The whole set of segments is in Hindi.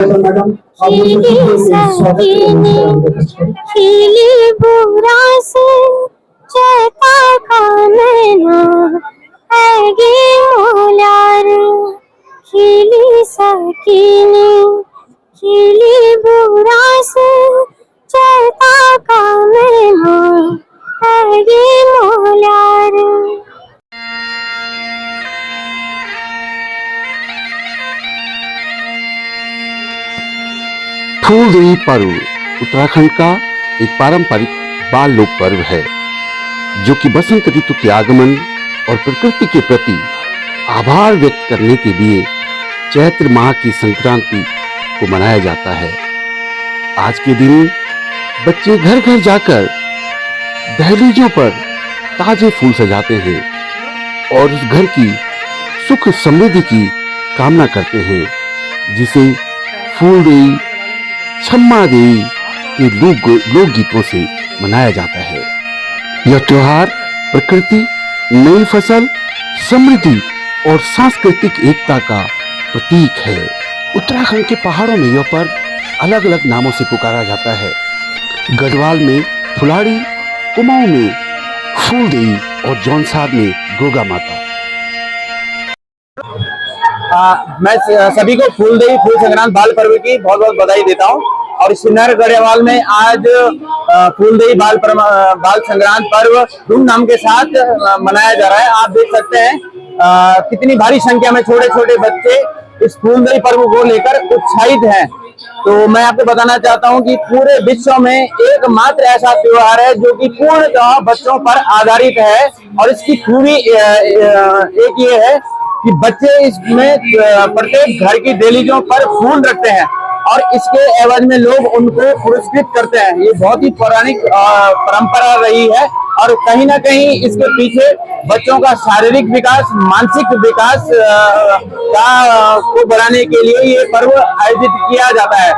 मैडम खिली बुरा से चेता का नैना आगे मोलार खिली सकीनी खिली बुरा से चेता का नैना आगे मोलार। फूलदेई पर्व उत्तराखंड का एक पारंपरिक बाल लोक पर्व है जो कि बसंत ऋतु के आगमन और प्रकृति के प्रति आभार व्यक्त करने के लिए चैत्र माह की संक्रांति को मनाया जाता है। आज के दिन बच्चे घर घर जाकर दहलीजों पर ताजे फूल सजाते हैं और उस घर की सुख समृद्धि की कामना करते हैं, जिसे फूलदेई छम्मा देई के लोकगीतों से मनाया जाता है। यह त्योहार प्रकृति, नई फसल, समृद्धि और सांस्कृतिक एकता का प्रतीक है। उत्तराखंड के पहाड़ों में यह पर्व अलग अलग नामों से पुकारा जाता है। गढ़वाल में फुलाड़ी, कुमाऊं में फूलदेई और जौनसार में गोगा माता। मैं सभी को फूलदेई फूल संक्रांत बाल पर्व की बहुत बहुत बधाई देता हूं। और सिन्नर गढ़वाल में आज फूलदेई बाल संक्रांत पर्व धूमधाम के साथ मनाया जा रहा है। आप देख सकते हैं कितनी भारी संख्या में छोटे छोटे बच्चे इस फूलदेई पर्व को लेकर उत्साहित हैं। तो मैं आपको बताना चाहता हूं कि पूरे विश्व में एकमात्र ऐसा त्योहार है जो कि पूर्णतः बच्चों पर आधारित है। और इसकी खूबी एक ये है कि बच्चे इसमें प्रत्येक घर की दहलीजों पर फूल रखते हैं और इसके एवज में लोग उनको पुरस्कृत करते हैं। ये बहुत ही पौराणिक परंपरा रही है और कहीं ना कहीं इसके पीछे बच्चों का शारीरिक विकास, मानसिक विकास को बढ़ाने के लिए ये पर्व आयोजित किया जाता है।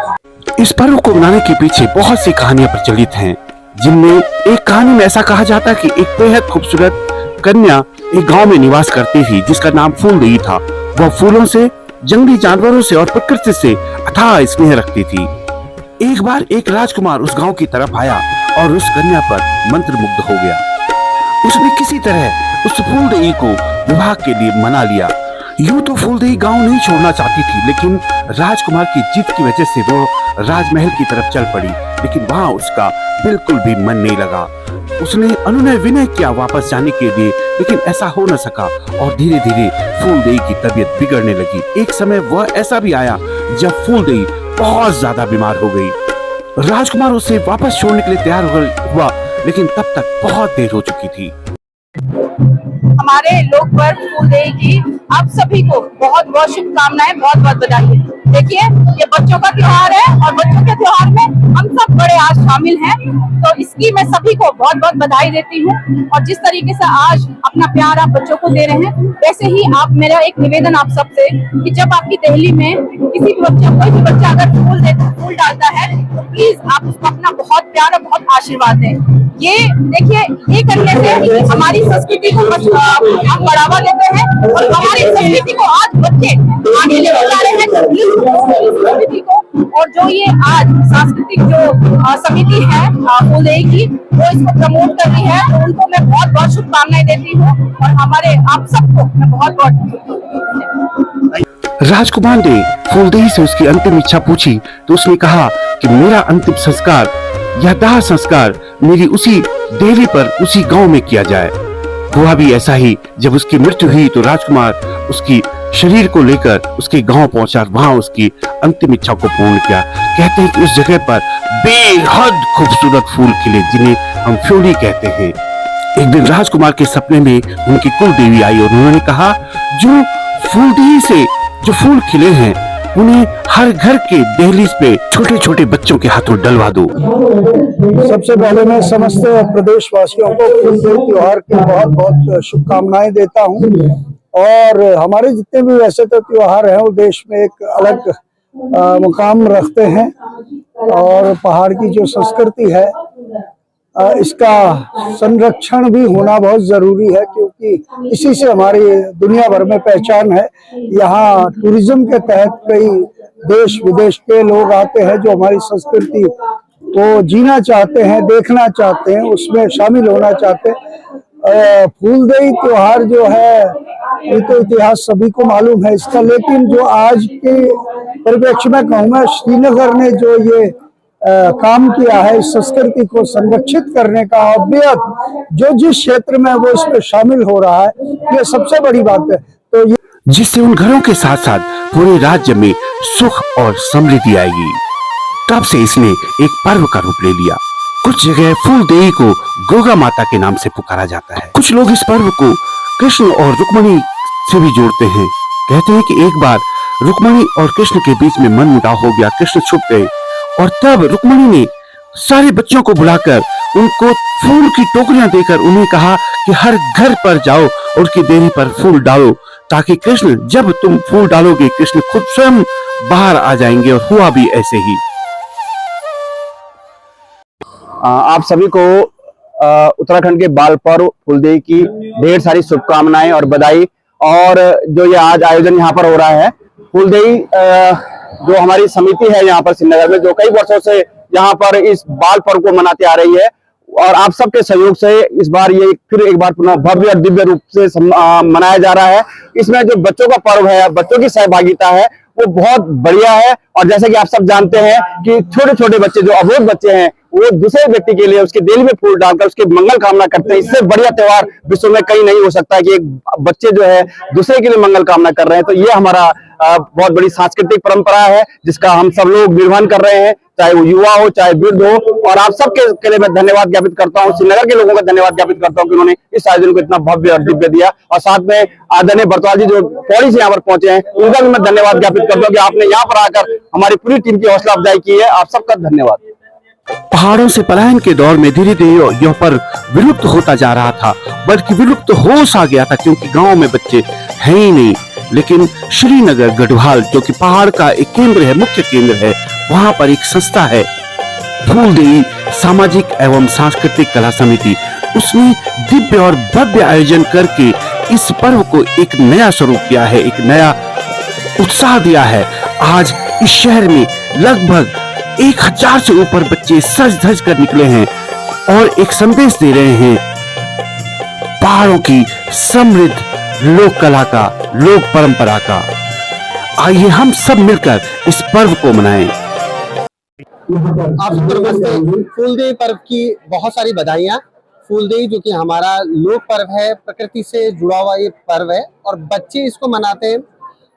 इस पर्व को मनाने के पीछे बहुत सी कहानियां प्रचलित हैं, जिनमें एक कहानी में ऐसा कहा जाता है कि एक बेहद खूबसूरत कन्या एक गांव में निवास करती थी जिसका नाम फूलदेई था। वह फूलों से, जंगली जानवरों से और प्रकृति से अथाह स्नेह रखती थी। एक बार एक राजकुमार उस गांव की तरफ आया और उस कन्या पर मंत्रमुग्ध हो गया। उसने किसी तरह उस फूलदेई को विवाह के लिए मना लिया। यूं तो फूलदेई गांव नहीं छोड़ना चाहती थी, लेकिन राजकुमार की जिद की वजह से वो राजमहल की तरफ चल पड़ी। लेकिन वहां उसका बिल्कुल भी मन नहीं लगा। उसने अनुनय विनय किया वापस जाने के लिए, लेकिन ऐसा हो न सका और धीरे धीरे फूलदेई की तबीयत बिगड़ने लगी। एक समय वह ऐसा भी आया जब फूलदेई बहुत ज्यादा बीमार हो गई। राजकुमार उसे वापस छोड़ने के लिए तैयार हुआ, लेकिन तब तक बहुत देर हो चुकी थी। हमारे लोक पर्व फूलदेई की आप सभी को बहुत बहुत शुभकामनाएं, बहुत बहुत बधाई। देखिए, ये बच्चों का त्योहार है और बच्चों के त्योहार में हम सब बड़े आज शामिल हैं, तो इसकी मैं सभी को बहुत बहुत बधाई देती हूँ। और जिस तरीके से आज अपना प्यार आप बच्चों को दे रहे हैं, वैसे ही आप, मेरा एक निवेदन आप सबसे कि जब आपकी दहली में किसी भी बच्चा, कोई भी बच्चा अगर फूल डालता है तो प्लीज आप उसको अपना बहुत प्यार और बहुत आशीर्वाद दें। ये देखिए, ये करने से हमारी संस्कृति को हम बढ़ावा देते हैं और हमारी संस्कृति को आज बच्चे आगे लेकर जा रहे हैं संस्कृति को। और जो ये आज सांस्कृतिक जो समिति है फूलदेई की, वो इसको प्रमोट कर रही है, तो उनको मैं बहुत बहुत शुभकामनाएं देती हूँ और हमारे आप सबको मैं बहुत बहुत। राजकुमार ने फूलदेई से उसकी अंतिम इच्छा पूछी तो उसने कहा कि मेरा अंतिम संस्कार या दाह संस्कार मेरी उसी डेहरी पर, उसी गांव में किया जाए। हुआ भी ऐसा ही। जब उसकी मृत्यु हुई तो राजकुमार उसकी शरीर को लेकर उसके गांव पहुंचा, वहां उसकी अंतिम इच्छा को पूर्ण किया। कहते हैं कि उस जगह पर बेहद खूबसूरत फूल खिले, जिन्हें हम फ्योरी कहते हैं। एक दिन राजकुमार के सपने में उनकी कुल देवी आई और उन्होंने कहा, जो फूलदेई से जो फूल खिले हैं उन्हें हर घर के दहलीज पे छोटे छोटे बच्चों के हाथों डलवा दो। सबसे पहले मैं समस्त प्रदेशवासियों को फूलदेई त्योहार की बहुत बहुत शुभकामनाएं देता हूं। और हमारे जितने भी वैसे तो त्योहार हैं वो देश में एक अलग मुकाम रखते हैं और पहाड़ की जो संस्कृति है इसका संरक्षण भी होना बहुत जरूरी है, क्योंकि इसी से हमारी दुनिया भर में पहचान है। यहाँ टूरिज्म के तहत कई देश विदेश के लोग आते हैं जो हमारी संस्कृति को जीना चाहते हैं, देखना चाहते हैं, उसमें शामिल होना चाहते हैं। फूलदेई त्योहार जो है ये तो इतिहास सभी को मालूम है इसका, लेकिन जो आज के परिप्रेक्ष्य में कहूँ मैं, श्रीनगर ने जो ये काम किया है इस संस्कृति को संरक्षित करने का, और बेहद जो जिस क्षेत्र में वो इसमें शामिल हो रहा है, ये सबसे बड़ी बात है। तो ये जिससे उन घरों के साथ साथ पूरे राज्य में सुख और समृद्धि आएगी। तब से इसने एक पर्व का रूप ले लिया। कुछ जगह फूलदेई को गोगा माता के नाम से पुकारा जाता है। कुछ लोग इस पर्व को कृष्ण और रुक्मणी से भी जोड़ते हैं। कहते हैं कि एक बार रुक्मणी और कृष्ण के बीच में मनमुटाव हो गया, कृष्ण छुप गए और तब रुक्मणी ने सारे बच्चों को बुलाकर उनको फूल की टोकरियां देकर उन्हें कहा कि हर घर पर जाओ और उनकी देरी पर फूल डालो, ताकि कृष्ण, जब तुम फूल डालोगे, कृष्ण खुद स्वयं बाहर आ जाएंगे। और हुआ भी ऐसे ही। आप सभी को उत्तराखंड के बाल पर्व फूलदेई की ढेर सारी शुभकामनाएं और बधाई। और जो ये आज आयोजन यहाँ पर हो रहा है, फूलदेई जो हमारी समिति है यहाँ पर श्रीनगर में, जो कई वर्षों से यहाँ पर इस बाल पर्व को मनाती आ रही है, और आप सबके सहयोग से इस बार ये फिर एक बार पुनः भव्य और दिव्य रूप से मनाया जा रहा है। इसमें जो बच्चों का पर्व है, बच्चों की सहभागिता है, वो बहुत बढ़िया है। और जैसे कि आप सब जानते हैं कि छोटे छोटे बच्चे, जो अबोध बच्चे हैं, वो दूसरे व्यक्ति के लिए उसके दिल में फूल डालकर उसकी मंगल कामना करते हैं। इससे बढ़िया त्योहार विश्व में कहीं नहीं हो सकता है कि एक बच्चे जो है दूसरे के लिए मंगल कामना कर रहे हैं। तो ये हमारा बहुत बड़ी सांस्कृतिक परंपरा है, जिसका हम सब लोग निर्वहन कर रहे हैं, चाहे वो युवा हो, चाहे वृद्ध हो। और आप सबके लिए मैं धन्यवाद ज्ञापित करता हूँ, श्रीनगर के लोगों का धन्यवाद ज्ञापित करता हूँ कि उन्होंने इस आयोजन को इतना भव्य और दिव्य दिया। और साथ में आदरणीय बरतवाल जी जो पौड़ी से यहाँ पर पहुंचे हैं, उनका भी मैं धन्यवाद ज्ञापित करता हूँ कि आपने यहाँ पर आकर हमारी पूरी टीम की हौसला अफजाई की है। आप सबका धन्यवाद। पहाड़ों से पलायन के दौर में धीरे धीरे यह पर्व विलुप्त होता जा रहा था, बल्कि विलुप्त हो सा गया था, क्योंकि गांव में बच्चे हैं ही नहीं। लेकिन श्रीनगर गढ़वाल, जो कि पहाड़ का एक केंद्र है, मुख्य केंद्र है, वहां पर एक संस्था है, फूलदेई सामाजिक एवं सांस्कृतिक कला समिति। उसने दिव्य और भव्य आयोजन करके इस पर्व को एक नया स्वरूप दिया है, एक नया उत्साह दिया है। आज इस शहर में लगभग 1000 से ऊपर बच्चे सज धज कर निकले हैं और एक संदेश दे रहे हैं पहाड़ों की समृद्ध लोक कला का, लोक परंपरा का। आइए हम सब मिलकर इस पर्व को मनाएं। आप सबको नमस्ते। फूलदेई पर्व की बहुत सारी बधाइयाँ। फूलदेई जो कि हमारा लोक पर्व है, प्रकृति से जुड़ा हुआ ये पर्व है और बच्चे इसको मनाते हैं।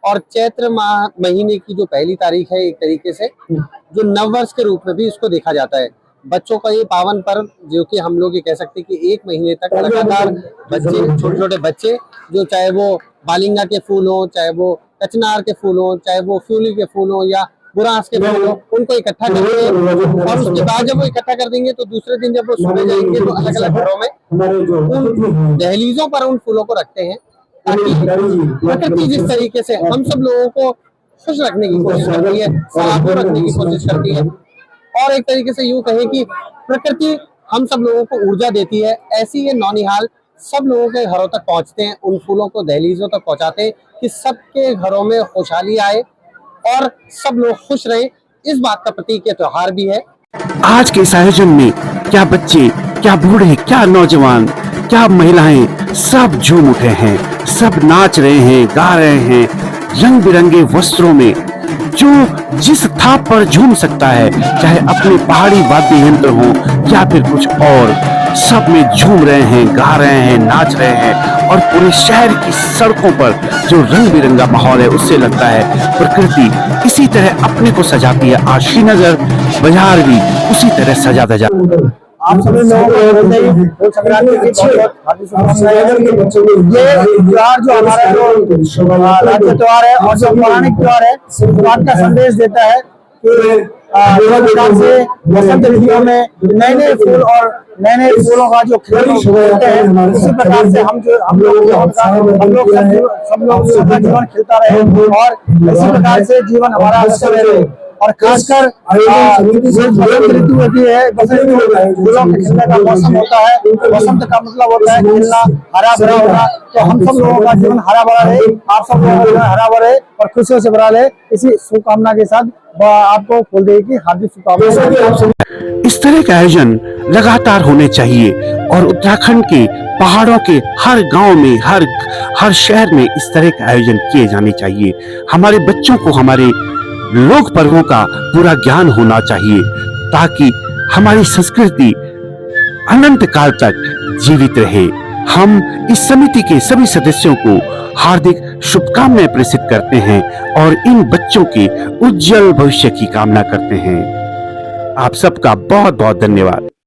और चैत्र माह महीने की जो पहली तारीख है, एक तरीके से जो नववर्ष के रूप में भी इसको देखा जाता है। बच्चों का ये पावन पर्व, जो कि हम लोग ये कह सकते हैं कि 1 महीने तक लगातार बच्चे, छोटे छोटे बच्चे, जो चाहे वो बालिंगा के फूल हो, चाहे वो कचनार के फूल हो, चाहे वो फ्यूली के फूल हो या बुरांस के फूल हो, उनको इकट्ठा करेंगे। और उसके बाद जब वो इकट्ठा कर देंगे तो दूसरे दिन जब वो सुबह जाएंगे तो अलग अलग घरों में उन दहलीजों पर उन फूलों को रखते हैं, ताकि प्रकृति जिस तरीके से हम सब लोगों को खुश रखने की कोशिश करती है, साफ रखने की कोशिश करती है, और एक तरीके से यूं कहें कि प्रकृति हम सब लोगों को ऊर्जा देती है, ऐसी ये नौनिहाल सब लोगों के घरों तक पहुंचते हैं, उन फूलों को दहलीजों तक पहुंचाते हैं कि सबके घरों में खुशहाली आए और सब लोग खुश रहें। इस बात का प्रतीक ये त्योहार भी है। आज के इस आयोजन में क्या बच्चे, क्या बूढ़े, क्या नौजवान, क्या महिलाएं, सब झूम उठे हैं, सब नाच रहे हैं, गा रहे हैं, रंग बिरंगे वस्त्रों में। जो जिस थाप पर झूम सकता है, चाहे अपने पहाड़ी वाद्य यंत्र हो या फिर कुछ और, सब में झूम रहे हैं, गा रहे हैं, नाच रहे हैं। और पूरे शहर की सड़कों पर जो रंग बिरंगा माहौल है, उससे लगता है प्रकृति इसी तरह अपने को सजाती है। आज श्रीनगर बाजार भी उसी तरह सजा धजा। आप सभी लोगों को फूल संक्रांति की बहुत हार्दिक शुभकामनाएं। ये त्योहार जो हमारा जो राज्य त्योहार है और जो पौराणिक त्योहार है, इस बात का संदेश देता है कि प्रकार से बसंत ऋतु में नए नए फूल और नए नए फूलों का जो खिलते हैं, उसी प्रकार से हम लोग सबका जीवन खिलता रहे और इसी प्रकार से जीवन हमारा और खासकर जो बसंत ऋतु होती है, बसंत ऋतु फूलों के खिलने का मौसम होता है। बसंत का मतलब होता है खिलना, हरा भरा होना। तो हम सब लोगों का जीवन हरा भरा रहे, आप सब लोगों का जीवन हरा भरा रहे और खुशियों से भरा रहे, इसी शुभकामना के साथ आपको फूलदेई की हार्दिक शुभकामनाएं। इस तरह के आयोजन लगातार होने चाहिए और उत्तराखंड के पहाड़ों के हर गांव में, हर शहर में इस तरह के आयोजन किए जाने चाहिए। हमारे बच्चों को हमारे लोक पर्वों का पूरा ज्ञान होना चाहिए ताकि हमारी संस्कृति अनंत काल तक जीवित रहे। हम इस समिति के सभी सदस्यों को हार्दिक शुभकामनाएं प्रेषित करते हैं और इन बच्चों के उज्जवल भविष्य की कामना करते हैं। आप सबका बहुत बहुत धन्यवाद।